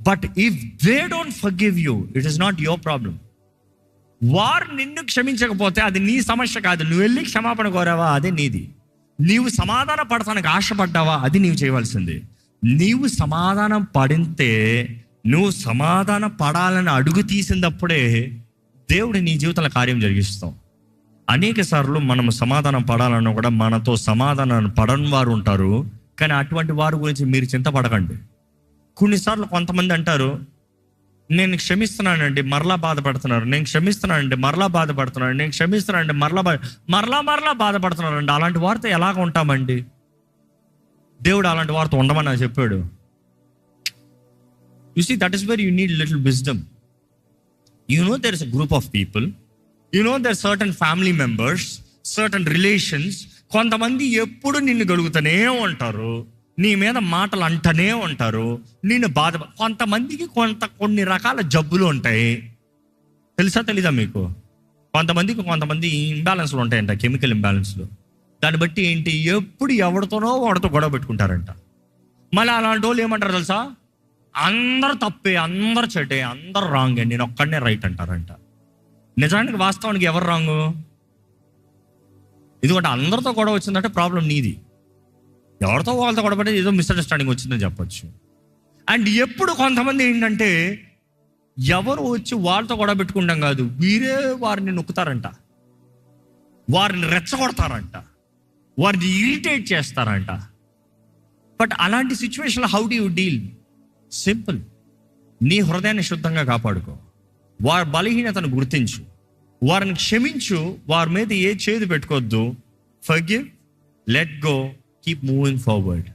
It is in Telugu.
But if they don't forgive you, it is not your problem. వారు నిన్ను క్షమించకపోతే అది నీ సమస్య కాదు. నువ్వు వెళ్ళి క్షమాపణ కోరావా, అదే నీది. నీవు సమాధాన పడతానికి ఆశపడ్డావా, అది నీవు చేయవలసింది. నీవు సమాధానం పడితే, నువ్వు సమాధాన పడాలని అడుగు తీసినప్పుడే దేవుడు నీ జీవితంలో కార్యం జరిగిస్తాం. అనేక సార్లు మనం సమాధానం పడాలన్నా కూడా మనతో సమాధానం పడని వారు ఉంటారు. కానీ అటువంటి వారి గురించి మీరు చింతపడకండి. కొన్నిసార్లు కొంతమంది అంటారు, నేను క్షమిస్తున్నానండి మరలా బాధపడుతున్నారు, నేను క్షమిస్తున్నానండి మరలా బాధపడుతున్నాను, నేను క్షమిస్తున్నానండి మరలా బాధపడుతున్నారండి. అలాంటి వారితో ఎలాగ ఉంటామండి? దేవుడు అలాంటి వారితో ఉండమని నాకు చెప్పాడు. You see, that is where you need little wisdom. You know there is a group of people, you know there certain family members, certain relations. కొంతమంది ఎప్పుడు నిన్ను గడుగుతూనే ఉంటారు, నీ మీద మాటలు అంటనే ఉంటారు, నిన్ను కొంతమందికి కొన్ని రకాల జబ్బులు ఉంటాయి. తెలుసా తెలీదా మీకు? కొంతమంది ఇంబ్యాలెన్స్లు ఉంటాయంట, కెమికల్ ఇంబ్యాలెన్స్లు. దాన్ని బట్టి ఏంటి, ఎప్పుడు ఎవరితోనో వాడితో గొడవ పెట్టుకుంటారంట. మళ్ళీ అలాంటి వాళ్ళు ఏమంటారు తెలుసా, అందరు తప్పే, అందరు చెడ్డే, అందరు రాంగ్, నేను ఒక్కడనే రైట్ అంటారంట. నిజానికి వాస్తవానికి ఎవరు రాంగు? ఎందుకంటే అందరితో గొడవ వచ్చిందంటే ప్రాబ్లం నీది. ఎవరితో వాళ్ళతో గొడవపడే ఏదో మిస్అండర్స్టాండింగ్ వచ్చిందని చెప్పొచ్చు. అండ్ ఎప్పుడు కొంతమంది ఏంటంటే, ఎవరు వచ్చి వాళ్ళతో గొడవ పెట్టుకుంటాం కాదు, వీరే వారిని నొక్కుతారంట, వారిని రెచ్చగొడతారంట, వారిని ఇరిటేట్ చేస్తారంట. బట్ అలాంటి సిచ్యువేషన్లో how do you deal? Simple, నీ హృదయాన్ని శుద్ధంగా కాపాడుకో, వారి బలహీనతను గుర్తించు, వారిని క్షమించు, వారి మీద ఏ చేదు పెట్టుకోవద్దు. Forgive, let go, keep moving forward.